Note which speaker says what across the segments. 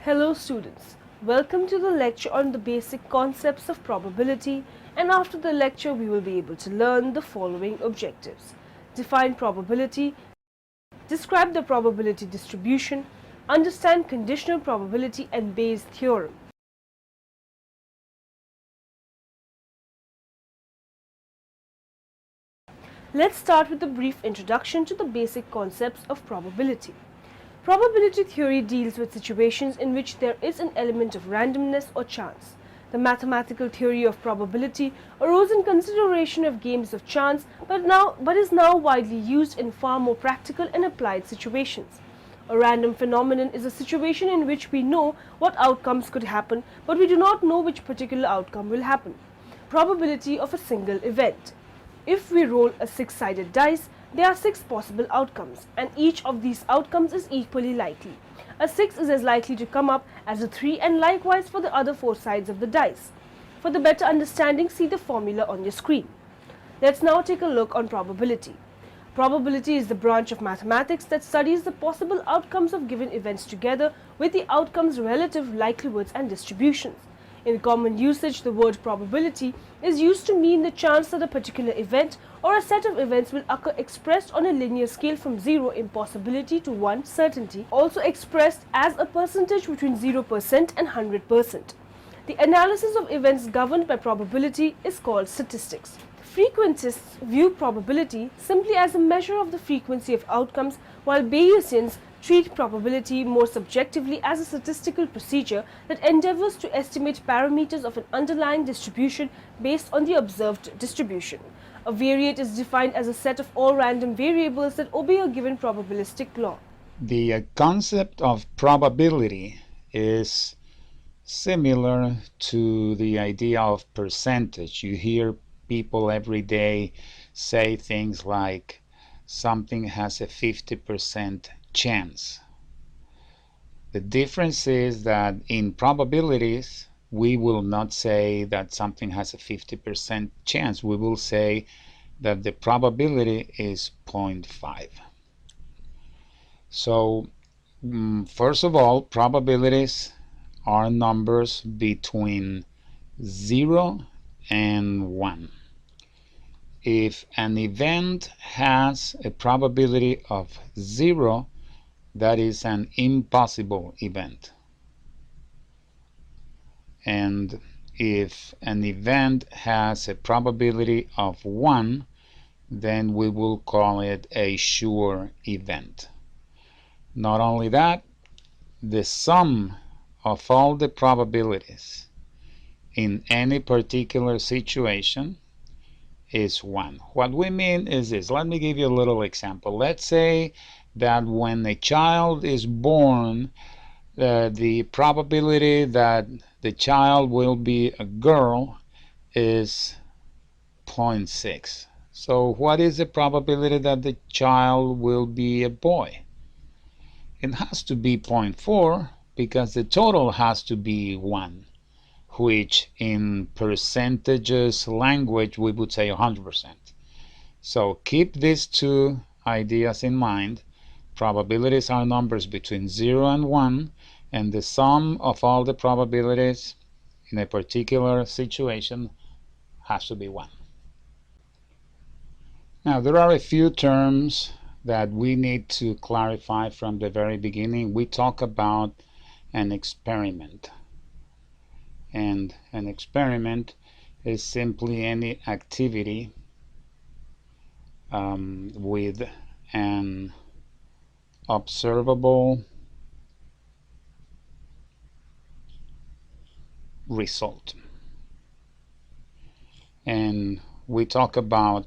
Speaker 1: Hello students, welcome to the lecture on the basic concepts of probability, and after the lecture we will be able to learn the following objectives. Define probability, describe the probability distribution, understand conditional probability and Bayes' theorem. Let's start with a brief introduction to the basic concepts of probability. Probability theory deals with situations in which there is an element of randomness or chance. The mathematical theory of probability arose in consideration of games of chance but is now widely used in far more practical and applied situations. A random phenomenon is a situation in which we know what outcomes could happen, but we do not know which particular outcome will happen. Probability of a single event. If we roll a six-sided dice, there are six possible outcomes, and each of these outcomes is equally likely. A 6 is as likely to come up as a 3, and likewise for the other four sides of the dice. For the better understanding, see the formula on your screen. Let's now take a look on probability. Probability is the branch of mathematics that studies the possible outcomes of given events together with the outcomes' relative likelihoods and distributions. In common usage, the word probability is used to mean the chance that a particular event or a set of events will occur expressed on a linear scale from 0 impossibility to 1 certainty, also expressed as a percentage between 0% and 100%. The analysis of events governed by probability is called statistics. Frequentists view probability simply as a measure of the frequency of outcomes, while Bayesians treat probability more subjectively as a statistical procedure that endeavors to estimate parameters of an underlying distribution based on the observed distribution. A variate is defined as a set of all random variables that obey a given probabilistic law.
Speaker 2: The concept of probability is similar to the idea of percentage. You hear people every day say things like something has a 50% chance. The difference is that in probabilities we will not say that something has a 50% chance. We will say that the probability is 0.5. So first of all, probabilities are numbers between 0 and 1. If an event has a probability of 0, that is an impossible event. And if an event has a probability of 1, then we will call it a sure event. Not only that, the sum of all the probabilities in any particular situation is 1. What we mean is this. Let me give you a little example. Let's say that when a child is born, the probability that the child will be a girl is 0.6. So what is the probability that the child will be a boy? It has to be 0.4 because the total has to be 1, which in percentages language we would say 100%. So keep these two ideas in mind. Probabilities are numbers between 0 and 1, and the sum of all the probabilities in a particular situation has to be 1. Now there are a few terms that we need to clarify from the very beginning. We talk about an experiment. And an experiment is simply any activity with an observable result. And we talk about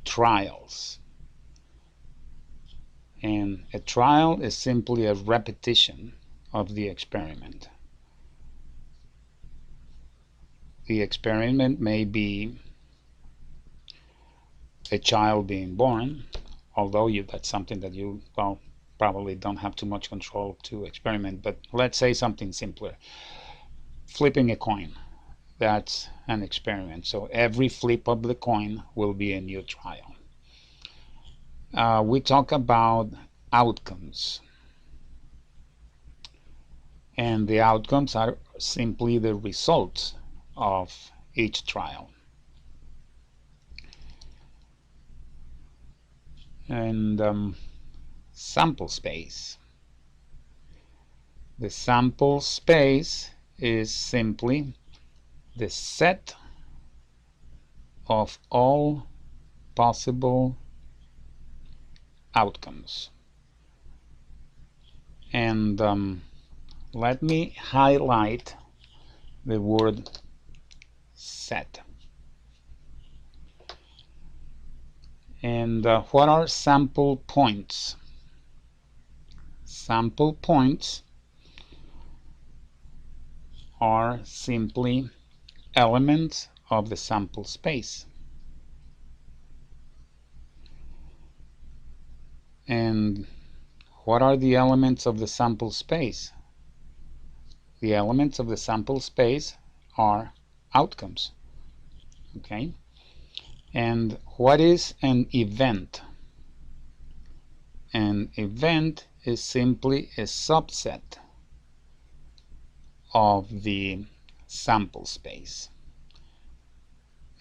Speaker 2: trials. And a trial is simply a repetition of the experiment. The experiment may be a child being born, although that's something that you probably don't have too much control to experiment, but let's say something simpler. Flipping a coin, that's an experiment. So every flip of the coin will be a new trial. We talk about outcomes. and the outcomes are simply the results of each trial. And sample space. The sample space is simply the set of all possible outcomes. And let me highlight the word set. And what are sample points? Sample points are simply elements of the sample space. And what are the elements of the sample space? The elements of the sample space are outcomes. Okay? And what is an event? An event is simply a subset of the sample space.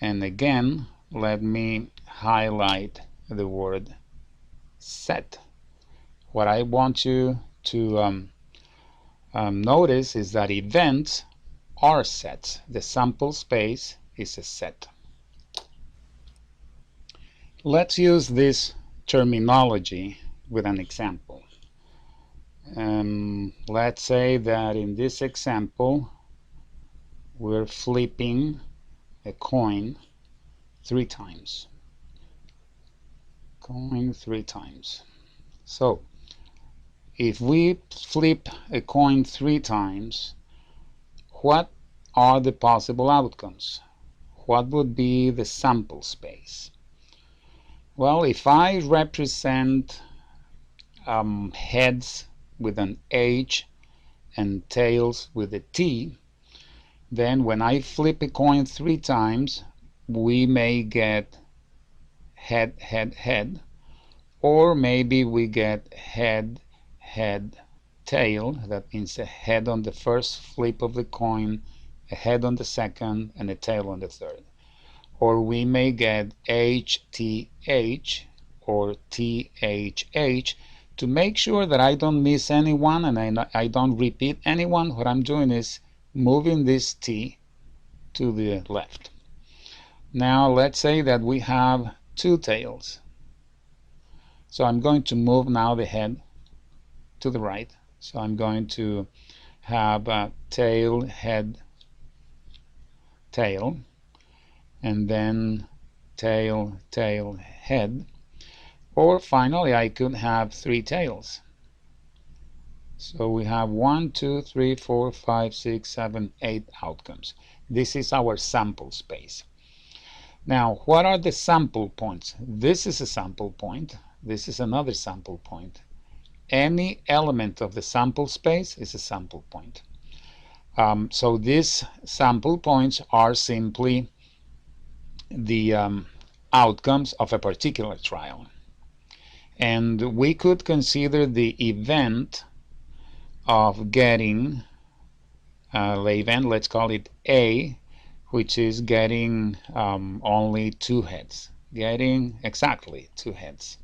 Speaker 2: And again, let me highlight the word set. What I want you to notice is that events are sets. The sample space is a set. Let's use this terminology with an example. Let's say that in this example we're flipping a coin 3 times. Coin 3 times. So if we flip a coin 3 times, what are the possible outcomes? What would be the sample space? Well, if I represent heads with an H and tails with a T, then when I flip a coin 3 times, we may get head, head, head, or maybe we get head, head, tail. That means a head on the first flip of the coin, a head on the second, and a tail on the third. Or we may get H, T, H, or T, H, H. To make sure that I don't miss anyone and I don't repeat anyone, what I'm doing is moving this T to the left. Now let's say that we have 2 tails. So I'm going to move now the head to the right. So I'm going to have tail, head, tail, and then tail, tail, head. Or finally I could have 3 tails. So we have 1, 2, 3, 4, 5, 6, 7, 8 outcomes. This is our sample space. Now, what are the sample points? This is a sample point. This is another sample point. Any element of the sample space is a sample point. So these sample points are simply the outcomes of a particular trial. And we could consider the event of getting the event, let's call it A, which is getting only 2 heads, getting exactly 2 heads.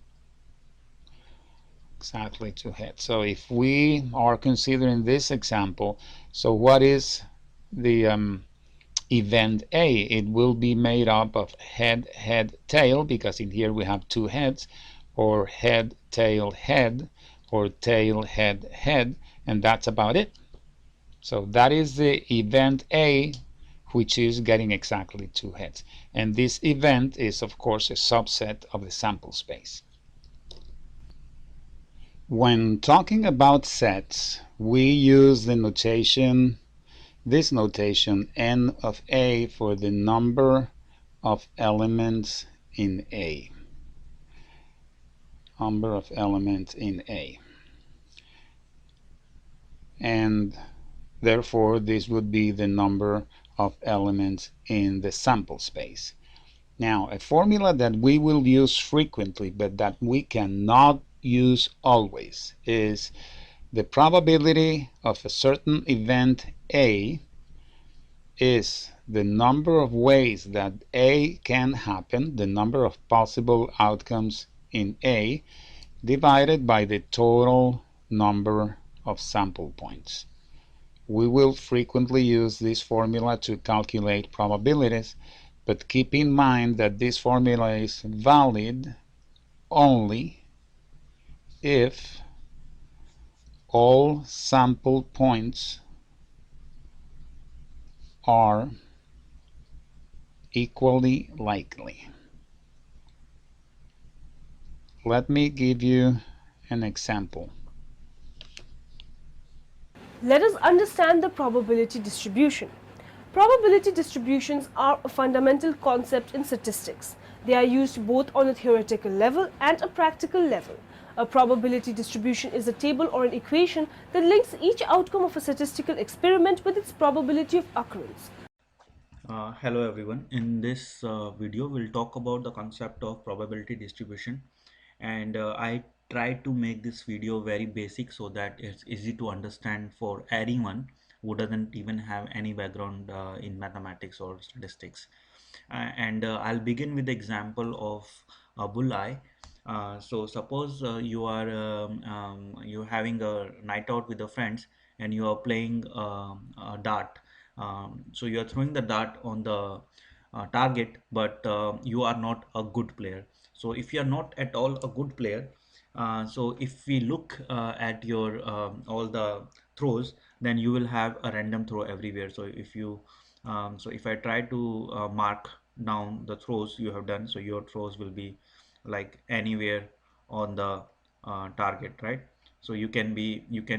Speaker 2: Exactly 2 heads. So if we are considering this example, so what is the event A? It will be made up of head, head, tail, because in here we have 2 heads, or head, tail, head, or tail, head, head, and that's about it. So that is the event A, which is getting exactly 2 heads. And this event is, of course, a subset of the sample space. When talking about sets, we use the notation, this notation, n of A, for the number of elements in A. Number of elements in A. And therefore, this would be the number of elements in the sample space. Now, a formula that we will use frequently, but that we cannot use always, is The probability of a certain event A is the number of ways that A can happen, the number of possible outcomes in A, divided by the total number of sample points. We will frequently use this formula to calculate probabilities, but keep in mind that this formula is valid only if all sample points are equally likely. Let me give you an example.
Speaker 1: Let us understand the probability distribution. Probability distributions are a fundamental concept in statistics. They are used both on a theoretical level and a practical level. A probability distribution is a table or an equation that links each outcome of a statistical experiment with its probability of occurrence.
Speaker 3: Hello everyone. In this video, we'll talk about the concept of probability distribution, and I try to make this video very basic so that it's easy to understand for anyone who doesn't even have any background in mathematics or statistics. And I'll begin with the example of a bullseye. So suppose you're having a night out with the friends and you are playing a dart. So you are throwing the dart on the target, but you are not a good player. So if you are not at all a good player, so if we look at your all the throws, then you will have a random throw everywhere. So if I try to mark down the throws you have done, so your throws will be like anywhere on the target, right? So you can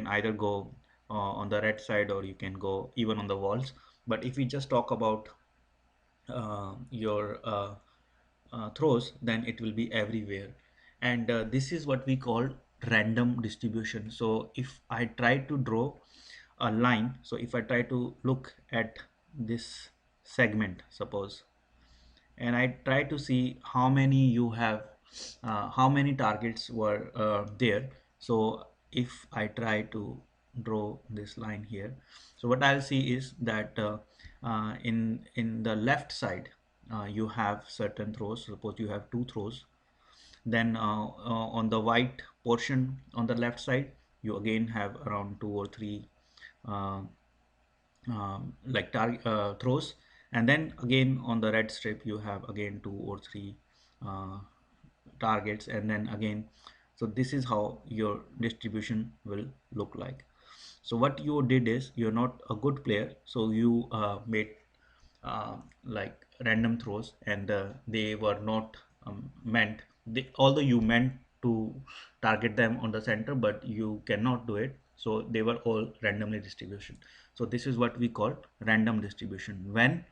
Speaker 3: either go on the red side, or you can go even on the walls. But if we just talk about your throws, then it will be everywhere. And this is what we call random distribution. So if I try to draw a line, so if I try to look at this segment, suppose, and I try to see how many you have, how many targets were there. So if I try to draw this line here, so what I'll see is that in the left side you have certain throws. Suppose you have two throws, then on the white portion on the left side you again have around two or three uh, like target throws, and then again on the red strip you have again two or three uh, targets, and then again. So this is how your distribution will look like. So what you did is, you're not a good player, so you made like random throws, and they were not although you meant to target them on the center, but you cannot do it, so they were all randomly distribution. So this is what we call random distribution. When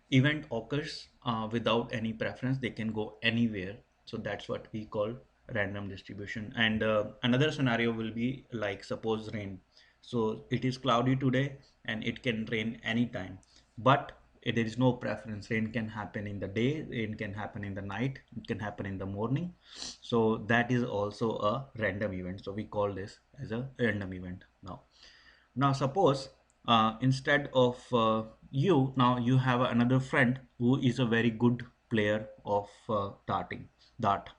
Speaker 3: event occurs without any preference, they can go anywhere, so that's what we call random distribution. And another scenario will be like, suppose rain. So it is cloudy today and it can rain anytime, but there is no preference. Rain can happen in the day, rain can happen in the night, it can happen in the morning. So that is also a random event, so we call this as a random event. Now suppose instead of you, now you have another friend who is a very good player of dart,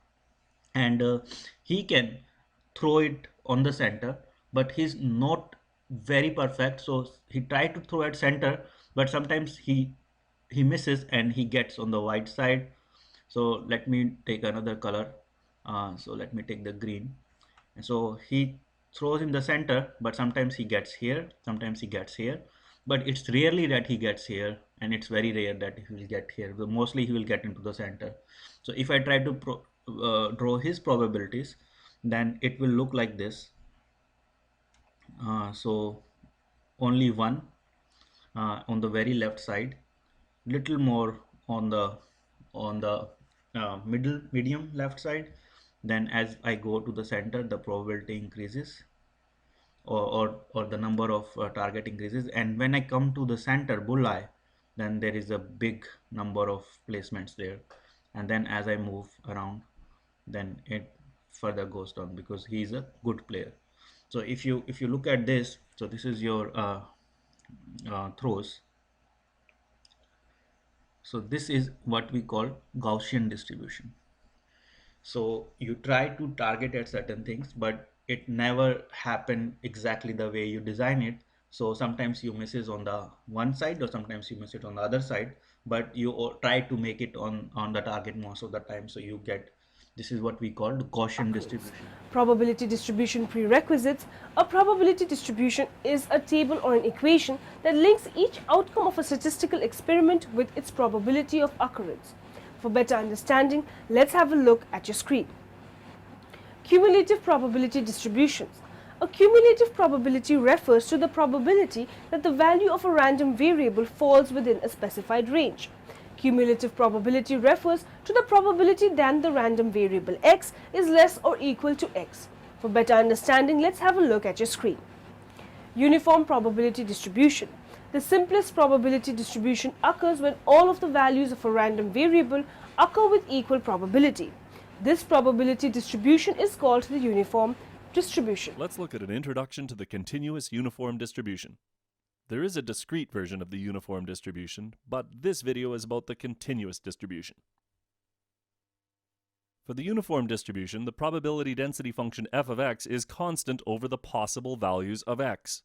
Speaker 3: and he can throw it on the center, but he's not very perfect. So he tried to throw at center, but sometimes he misses and he gets on the white side. So let me take another color. So let me take the green. And so he throws in the center, but sometimes he gets here, sometimes he gets here, but it's rarely that he gets here, and it's very rare that he will get here, but mostly he will get into the center. So if I try to draw his probabilities, then it will look like this. So only one on the very left side, little more on the medium left side. Then as I go to the center, the probability increases, or the number of target increases, and when I come to the center bullseye, then there is a big number of placements there, and then as I move around, then it further goes down because he is a good player. So if you look at this, so this is your throws. So this is what we call Gaussian distribution. So you try to target at certain things, but it never happened exactly the way you design it. So sometimes you miss it on the one side, or sometimes you miss it on the other side, but you try to make it on the target most of the time. So you get, this is what we call the Gaussian distribution.
Speaker 1: Probability distribution prerequisites. A probability distribution is a table or an equation that links each outcome of a statistical experiment with its probability of occurrence. For better understanding, let's have a look at your screen. Cumulative probability distributions. A cumulative probability refers to the probability that the value of a random variable falls within a specified range. Cumulative probability refers to the probability that the random variable x is less or equal to x. For better understanding, let's have a look at your screen. Uniform probability distribution. The simplest probability distribution occurs when all of the values of a random variable occur with equal probability. This probability distribution is called the uniform distribution.
Speaker 4: Let's look at an introduction to the continuous uniform distribution. There is a discrete version of the uniform distribution, but this video is about the continuous distribution. For the uniform distribution, the probability density function f of x is constant over the possible values of x.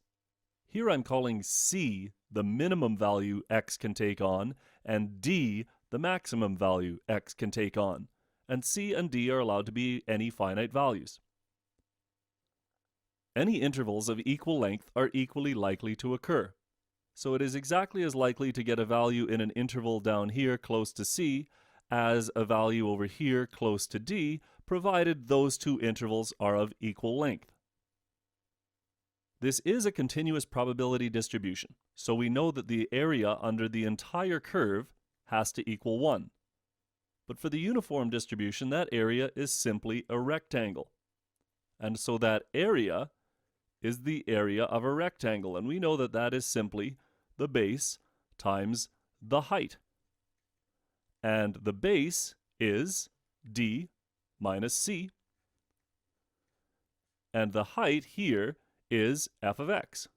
Speaker 4: Here I'm calling c the minimum value x can take on, and d the maximum value x can take on, and c and d are allowed to be any finite values. Any intervals of equal length are equally likely to occur. So it is exactly as likely to get a value in an interval down here close to c as a value over here close to d, provided those two intervals are of equal length. This is a continuous probability distribution, so we know that the area under the entire curve has to equal 1. But for the uniform distribution, that area is simply a rectangle. And so that area is the area of a rectangle, and we know that that is simply the base times the height. And the base is d minus c, and the height here is f of x.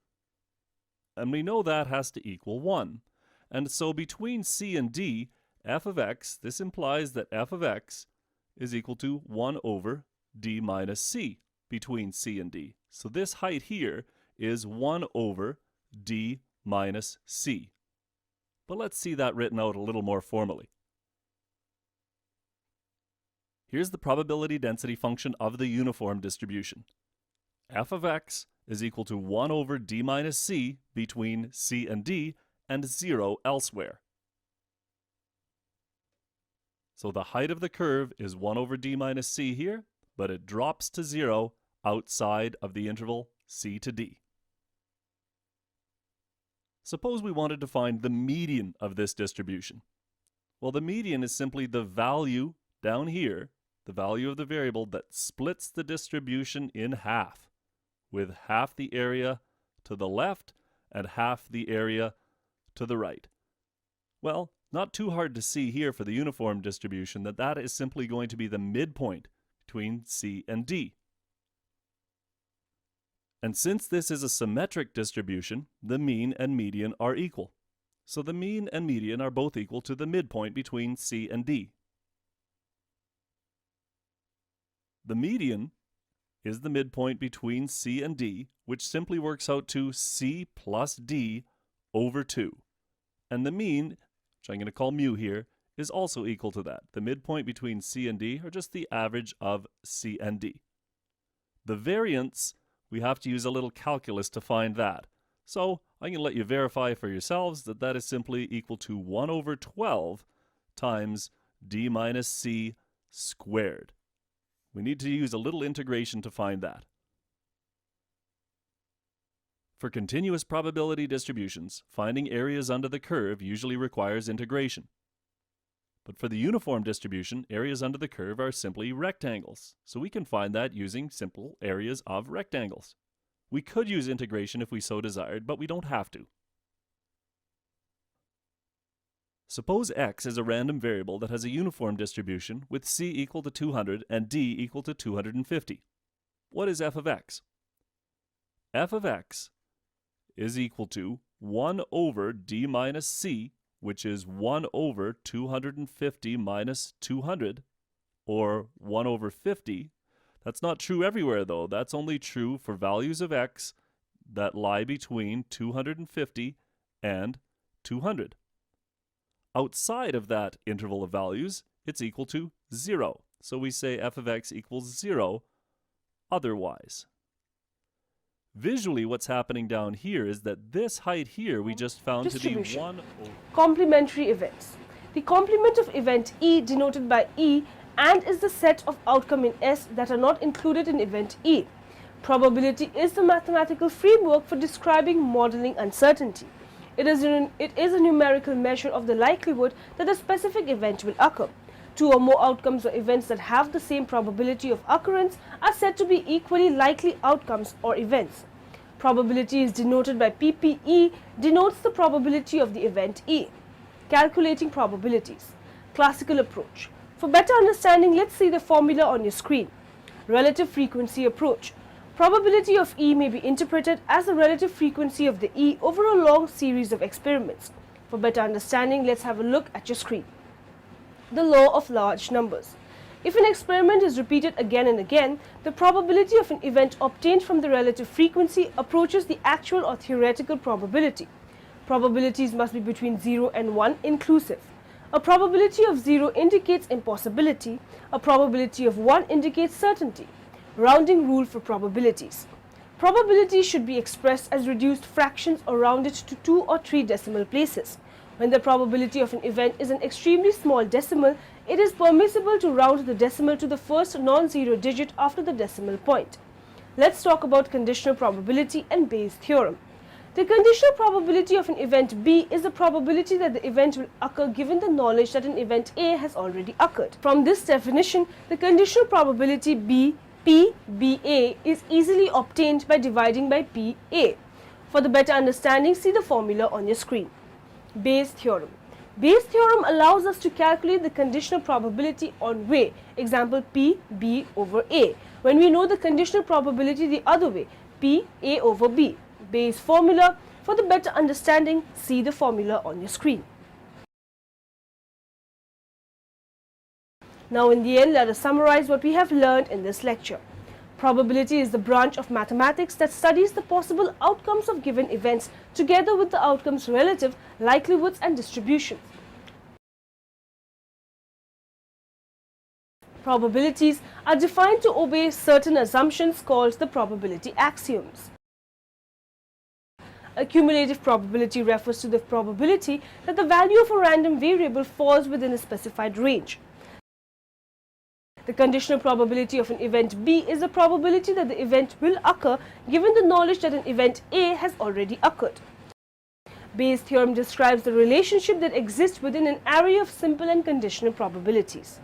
Speaker 4: And we know that has to equal 1. And so between c and d, f of x, this implies that f of x is equal to 1 over d minus c between c and d. So this height here is 1 over d minus c. But let's see that written out a little more formally. Here's the probability density function of the uniform distribution. F of x is equal to 1 over d minus c between c and d, and 0 elsewhere. So the height of the curve is 1 over d minus c here, but it drops to 0 outside of the interval c to d. Suppose we wanted to find the median of this distribution. Well, the median is simply the value down here, the value of the variable that splits the distribution in half, with half the area to the left and half the area to the right. Well, not too hard to see here for the uniform distribution that that is simply going to be the midpoint between c and d. And since this is a symmetric distribution, the mean and median are equal. So the mean and median are both equal to the midpoint between c and d. The median is the midpoint between c and d, which simply works out to c plus d over 2. And the mean, which I'm going to call mu here, is also equal to that. The midpoint between c and d, or just the average of c and d. The variance, we have to use a little calculus to find that. So I'm going to let you verify for yourselves that that is simply equal to 1 over 12 times d minus c squared. We need to use a little integration to find that. For continuous probability distributions, finding areas under the curve usually requires integration. But for the uniform distribution, areas under the curve are simply rectangles, so we can find that using simple areas of rectangles. We could use integration if we so desired, but we don't have to. Suppose x is a random variable that has a uniform distribution with c equal to 200 and d equal to 250. What is f of x? f of x is equal to 1 over d minus c, which is 1 over 250 minus 200, or 1 over 50. That's not true everywhere, though. That's only true for values of x that lie between 250 and 200. Outside of that interval of values, it's equal to 0. So we say f of x equals 0 otherwise. Visually, what's happening down here is that this height here we just found to be 1 over...
Speaker 1: Complementary events. The complement of event E denoted by E and is the set of outcome in S that are not included in event E. Probability is the mathematical framework for describing modeling uncertainty. It is a numerical measure of the likelihood that a specific event will occur. Two or more outcomes or events that have the same probability of occurrence are said to be equally likely outcomes or events. Probability is denoted by PPE, denotes the probability of the event E. Calculating probabilities. Classical approach. For better understanding, let's see the formula on your screen. Relative frequency approach. Probability of E may be interpreted as the relative frequency of the E over a long series of experiments. For better understanding, let's have a look at your screen. The law of large numbers. If an experiment is repeated again and again, the probability of an event obtained from the relative frequency approaches the actual or theoretical probability. Probabilities must be between 0 and 1 inclusive. A probability of 0 indicates impossibility. A probability of 1 indicates certainty. Rounding rule for probabilities. Probabilities should be expressed as reduced fractions or rounded to 2 or 3 decimal places. When the probability of an event is an extremely small decimal, it is permissible to round the decimal to the first non-zero digit after the decimal point. Let's talk about conditional probability and Bayes' theorem. The conditional probability of an event B is the probability that the event will occur given the knowledge that an event A has already occurred. From this definition, the conditional probability B, P, BA is easily obtained by dividing by PA. For the better understanding, see the formula on your screen. Bayes' theorem. Bayes' theorem allows us to calculate the conditional probability on way, example P, B over A, when we know the conditional probability the other way, P, A over B. Bayes' formula. For the better understanding, see the formula on your screen. Now in the end, let us summarize what we have learned in this lecture. Probability is the branch of mathematics that studies the possible outcomes of given events together with the outcomes' relative likelihoods and distributions. Probabilities are defined to obey certain assumptions called the probability axioms. A cumulative probability refers to the probability that the value of a random variable falls within a specified range. The conditional probability of an event B is the probability that the event will occur given the knowledge that an event A has already occurred. Bayes' theorem describes the relationship that exists within an array of simple and conditional probabilities.